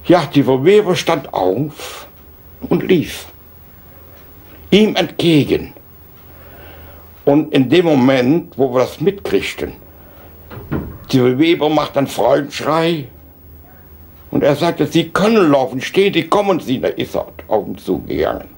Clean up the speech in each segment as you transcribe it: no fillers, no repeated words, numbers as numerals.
Ja, die Frau Weber stand auf und lief ihm entgegen. Und in dem Moment, wo wir das mitkriegten, die Frau Weber macht einen Freudenschrei und er sagte, Sie können laufen, stehen Sie, kommen Sie. Da ist er auf ihn zugegangen.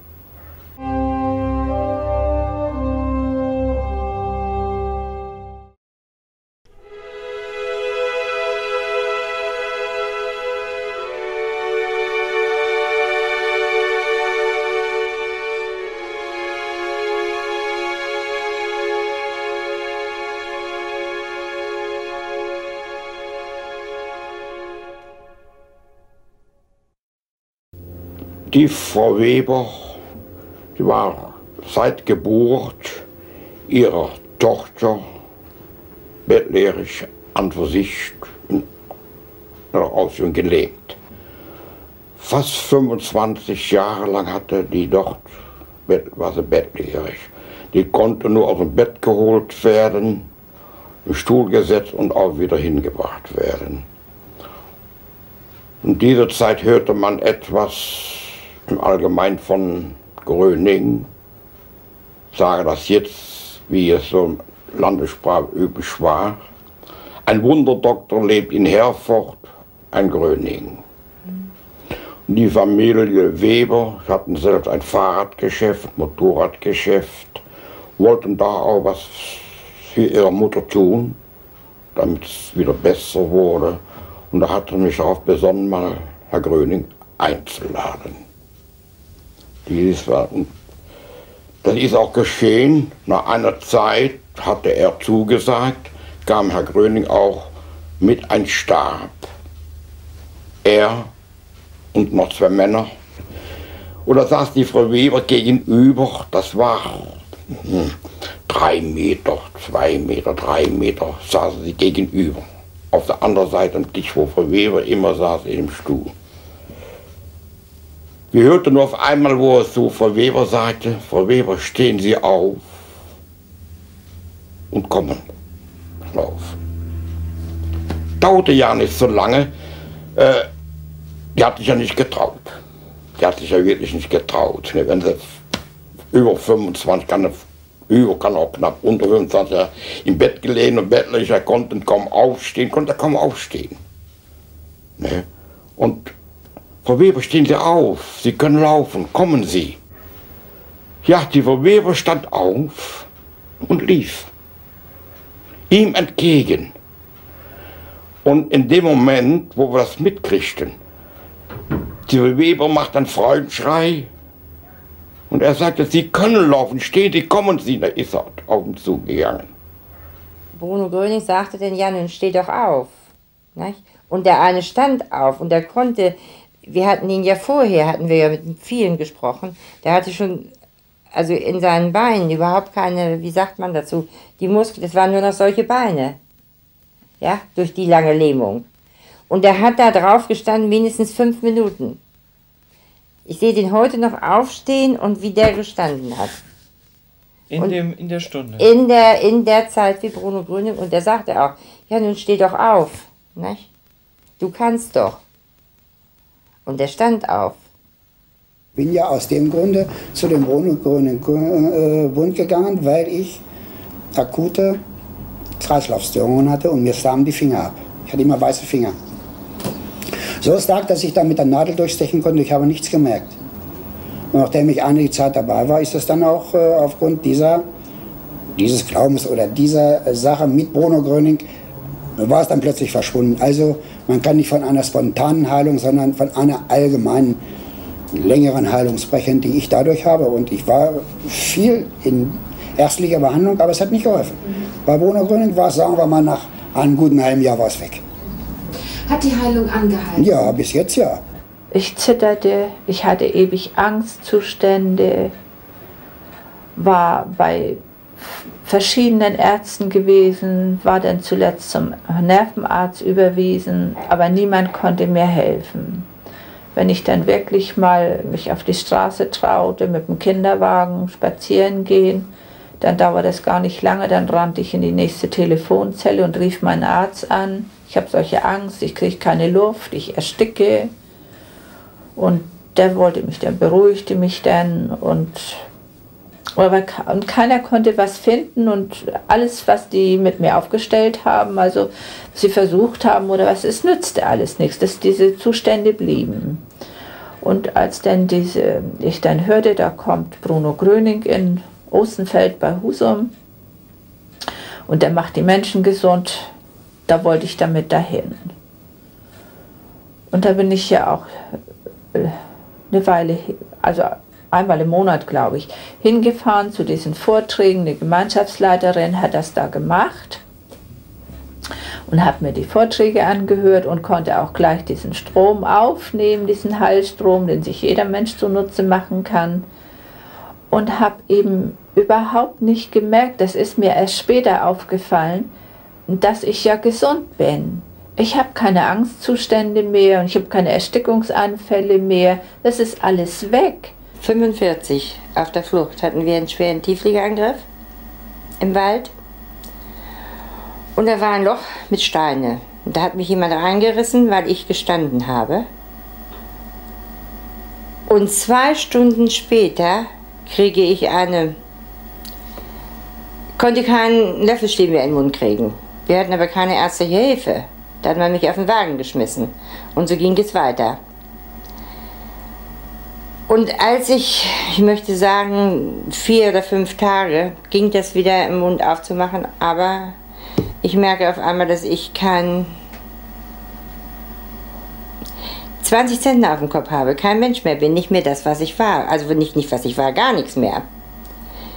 Die Frau Weber, die war seit Geburt ihrer Tochter bettlägerig an für sich in ihrer Ausführung gelähmt. Fast 25 Jahre lang hatte die dort, war sie bettlägerig. Die konnte nur aus dem Bett geholt werden, im Stuhl gesetzt und auch wieder hingebracht werden. In dieser Zeit hörte man etwas im Allgemeinen von Gröning, sage das jetzt, wie es so Landessprache üblich war. Ein Wunderdoktor lebt in Herford, ein Gröning. Und die Familie Weber hatten selbst ein Fahrradgeschäft, Motorradgeschäft, wollten da auch was für ihre Mutter tun, damit es wieder besser wurde. Und da hatte mich darauf besonnen, mal Herr Gröning einzuladen. Das ist auch geschehen. Nach einer Zeit hatte er zugesagt, kam Herr Gröning auch mit einem Stab. Er und noch 2 Männer. Und da saß die Frau Weber gegenüber, das war 3 Meter, 2 Meter, 3 Meter, saßen sie gegenüber. Auf der anderen Seite am Tisch, wo Frau Weber immer saß, in dem Stuhl. Wir hörten nur auf einmal, wo es zu Frau Weber sagte, Frau Weber, stehen Sie auf und kommen. Lauf. Dauerte ja nicht so lange. Die hat sich ja nicht getraut. Die hat sich ja wirklich nicht getraut. Wenn sie über 25, kann auch knapp unter 25 im Bett gelegen und bettlich, er konnte kaum aufstehen, Ne? Und Frau Weber, stehen Sie auf, Sie können laufen, kommen Sie. Ja, die Frau Weber stand auf und lief ihm entgegen. Und in dem Moment, wo wir das mitkriegten, die Frau Weber macht einen Freudenschrei und er sagte, Sie können laufen, stehen Sie, kommen Sie. Da ist er auf ihn zugegangen. Bruno Gröning sagte denn, ja, nun steh doch auf. Nicht? Und der eine stand auf und der konnte. Wir hatten ihn ja vorher, hatten wir ja mit vielen gesprochen, der hatte schon, also in seinen Beinen überhaupt keine, wie sagt man dazu, die Muskeln, das waren nur noch solche Beine, ja, durch die lange Lähmung. Und der hat da drauf gestanden, mindestens 5 Minuten. Ich sehe den heute noch aufstehen und wie der gestanden hat. In der Stunde? In der Zeit wie Bruno Gröning, und der sagte auch, ja, nun steh doch auf, nicht? Du kannst doch. Und der stand auf. Ich bin ja aus dem Grunde zu dem Bruno Gröning Bund gegangen, weil ich akute Kreislaufstörungen hatte und mir starben die Finger ab. Ich hatte immer weiße Finger. So stark, dass ich da mit der Nadel durchstechen konnte, ich habe nichts gemerkt. Und nachdem ich einige Zeit dabei war, ist es dann auch aufgrund dieses Glaubens oder dieser Sache mit Bruno Gröning, war es dann plötzlich verschwunden. Also man kann nicht von einer spontanen Heilung, sondern von einer allgemeinen, längeren Heilung sprechen, die ich dadurch habe. Und ich war viel in ärztlicher Behandlung, aber es hat nicht geholfen. Bei Bruno Gröning war es, sagen wir mal, nach einem guten halben Jahr war es weg. Hat die Heilung angehalten? Ja, bis jetzt ja. Ich zitterte, ich hatte ewig Angstzustände, war bei verschiedenen Ärzten gewesen, war dann zuletzt zum Nervenarzt überwiesen, aber niemand konnte mir helfen. Wenn ich dann wirklich mal mich auf die Straße traute, mit dem Kinderwagen spazieren gehen, dann dauerte es gar nicht lange, dann rannte ich in die nächste Telefonzelle und rief meinen Arzt an. Ich habe solche Angst, ich kriege keine Luft, ich ersticke. Und der wollte mich dann, beruhigte mich dann und keiner konnte was finden und alles, was die mit mir aufgestellt haben, also sie versucht haben oder was, es nützte alles nichts, dass diese Zustände blieben. Und als dann ich dann hörte, da kommt Bruno Gröning in Ostenfeld bei Husum und der macht die Menschen gesund, da wollte ich damit dahin. Und da bin ich ja auch eine Weile, also einmal im Monat, glaube ich, hingefahren zu diesen Vorträgen. Eine Gemeinschaftsleiterin hat das da gemacht und habe mir die Vorträge angehört und konnte auch gleich diesen Strom aufnehmen, diesen Heilstrom, den sich jeder Mensch zunutze machen kann. Und habe eben überhaupt nicht gemerkt, das ist mir erst später aufgefallen, dass ich ja gesund bin. Ich habe keine Angstzustände mehr und ich habe keine Erstickungsanfälle mehr. Das ist alles weg. 1945 auf der Flucht hatten wir einen schweren Tieffliegerangriff im Wald. Und da war ein Loch mit Steine. Und da hat mich jemand reingerissen, weil ich gestanden habe. Und 2 Stunden später konnte keinen Löffelstiel mehr in den Mund kriegen. Wir hatten aber keine ärztliche Hilfe. Da hat man mich auf den Wagen geschmissen. Und so ging es weiter. Und als ich möchte sagen, 4 oder 5 Tage, ging das wieder im Mund aufzumachen, aber ich merke auf einmal, dass ich kein 20 Zentner auf dem Kopf habe, kein Mensch mehr bin, nicht mehr das, was ich war. Also nicht was ich war, gar nichts mehr.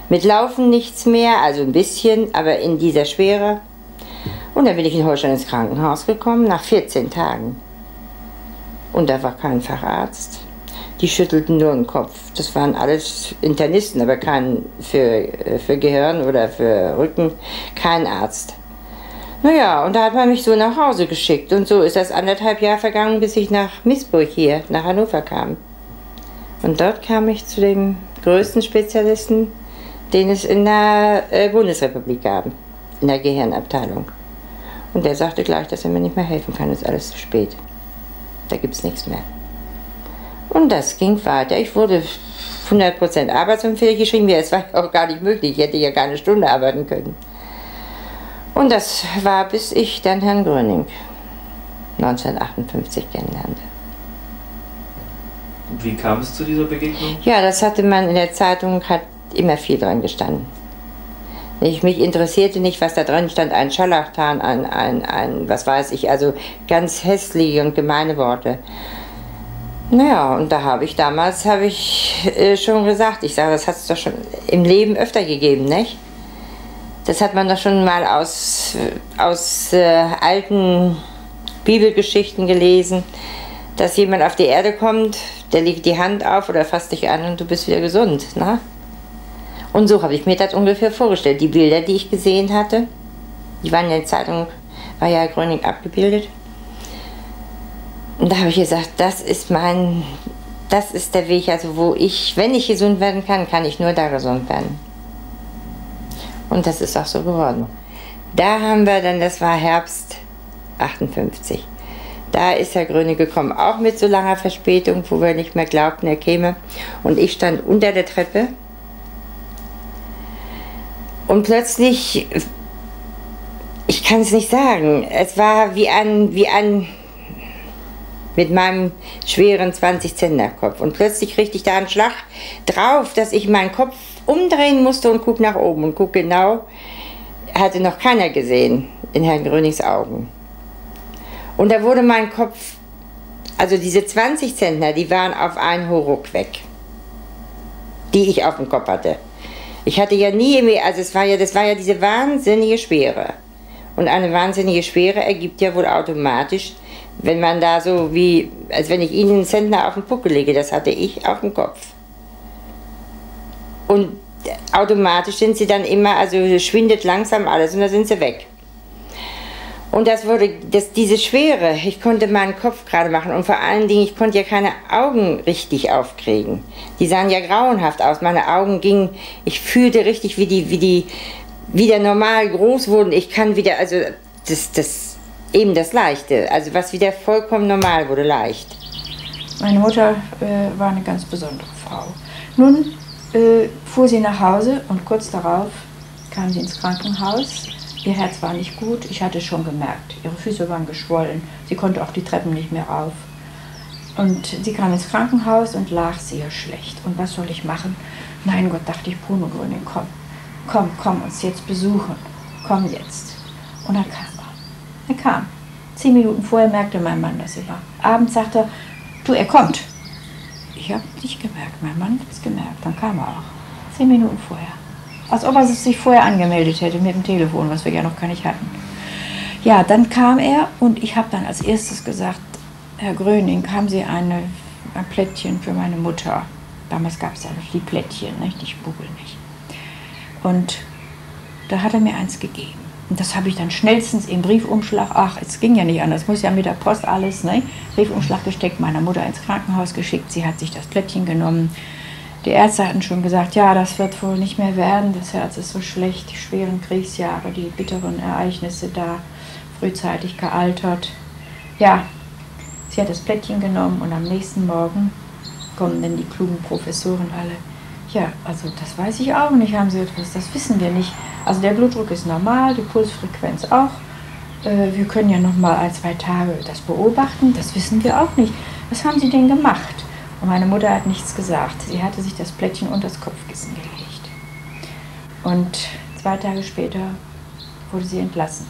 Mit Laufen nichts mehr, also ein bisschen, aber in dieser Schwere. Und dann bin ich in Holstein ins Krankenhaus gekommen, nach 14 Tagen. Und da war kein Facharzt. Die schüttelten nur den Kopf. Das waren alles Internisten, aber kein für Gehirn oder für Rücken, kein Arzt. Naja, und da hat man mich so nach Hause geschickt. Und so ist das 1,5 Jahre vergangen, bis ich nach Miesburg hier, nach Hannover kam. Und dort kam ich zu dem größten Spezialisten, den es in der Bundesrepublik gab, in der Gehirnabteilung. Und der sagte gleich, dass er mir nicht mehr helfen kann, es ist alles zu spät. Da gibt es nichts mehr. Und das ging weiter. Ich wurde 100% arbeitsunfähig geschrieben. Ja, es war auch gar nicht möglich. Ich hätte ja keine Stunde arbeiten können. Und das war, bis ich dann Herrn Gröning 1958 kennenlernte. Und wie kam es zu dieser Begegnung? Ja, das hatte man in der Zeitung, hat immer viel dran gestanden. Mich interessierte nicht, was da drin stand, ein Scharlatan, was weiß ich, also ganz hässliche und gemeine Worte. Naja, und da habe ich damals schon gesagt, ich sage, das hat es doch schon im Leben öfter gegeben, nicht? Das hat man doch schon mal aus alten Bibelgeschichten gelesen, dass jemand auf die Erde kommt, der legt die Hand auf oder fasst dich an und du bist wieder gesund, ne? Und so habe ich mir das ungefähr vorgestellt. Die Bilder, die ich gesehen hatte, die waren in der Zeitung, war ja Gröning abgebildet. Und da habe ich gesagt, das ist der Weg, also wo ich, wenn ich gesund werden kann, kann ich nur da gesund werden. Und das ist auch so geworden. Da haben wir dann, das war Herbst 58. Da ist Herr Gröning gekommen, auch mit so langer Verspätung, wo wir nicht mehr glaubten, er käme. Und ich stand unter der Treppe. Und plötzlich, ich kann es nicht sagen, es war wie ein mit meinem schweren 20-Zentner-Kopf. Und plötzlich kriegte ich da einen Schlag drauf, dass ich meinen Kopf umdrehen musste und guck nach oben. Und guck genau, hatte noch keiner gesehen in Herrn Grönings Augen. Und da wurde mein Kopf, also diese 20 Zentner, die waren auf einen Ruck weg, die ich auf dem Kopf hatte. Ich hatte ja nie mehr, also das war ja diese wahnsinnige Schwere. Und eine wahnsinnige Schwere ergibt ja wohl automatisch, wenn man da so wie, als wenn ich Ihnen einen Zentner auf den Puckel lege, das hatte ich auf dem Kopf. Und automatisch sind sie dann immer, also schwindet langsam alles und dann sind sie weg. Und diese Schwere, ich konnte meinen Kopf gerade machen und vor allen Dingen, ich konnte ja keine Augen richtig aufkriegen. Die sahen ja grauenhaft aus, meine Augen gingen, ich fühlte richtig, wie die wieder normal groß wurden. Ich kann wieder, also das Leichte, also was wieder vollkommen normal wurde, leicht. Meine Mutter war eine ganz besondere Frau. Nun fuhr sie nach Hause und kurz darauf kam sie ins Krankenhaus. Ihr Herz war nicht gut, ich hatte es schon gemerkt. Ihre Füße waren geschwollen, sie konnte auch die Treppen nicht mehr rauf. Und sie kam ins Krankenhaus und lag sehr schlecht. Und was soll ich machen? Mein Gott, dachte ich, Bruno Gröning, komm uns jetzt besuchen. Komm jetzt. Und dann kam er. Er kam. 10 Minuten vorher merkte mein Mann, dass er war. Abends sagte er, du, er kommt. Ich habe nicht gemerkt, mein Mann hat es gemerkt. Dann kam er auch. 10 Minuten vorher. Als ob er sich vorher angemeldet hätte mit dem Telefon, was wir ja noch gar nicht hatten. Ja, dann kam er und ich habe dann als erstes gesagt, Herr Gröning, haben Sie ein Plättchen für meine Mutter? Damals gab es ja noch die Plättchen, nicht? Die Spugel nicht. Und da hat er mir eins gegeben. Und das habe ich dann schnellstens im Briefumschlag, ach, es ging ja nicht anders, muss ja mit der Post alles, ne? Briefumschlag gesteckt, meiner Mutter ins Krankenhaus geschickt, sie hat sich das Plättchen genommen. Die Ärzte hatten schon gesagt, ja, das wird wohl nicht mehr werden, das Herz ist so schlecht, die schweren Kriegsjahre, die bitteren Ereignisse da, frühzeitig gealtert. Ja, sie hat das Plättchen genommen und am nächsten Morgen kommen dann die klugen Professoren alle. Ja, also das weiß ich auch nicht, haben sie etwas, das wissen wir nicht. Also der Blutdruck ist normal, die Pulsfrequenz auch. Wir können ja noch mal 1, 2 Tage das beobachten, das wissen wir auch nicht. Was haben Sie denn gemacht? Und meine Mutter hat nichts gesagt. Sie hatte sich das Plättchen unter das Kopfkissen gelegt. Und 2 Tage später wurde sie entlassen.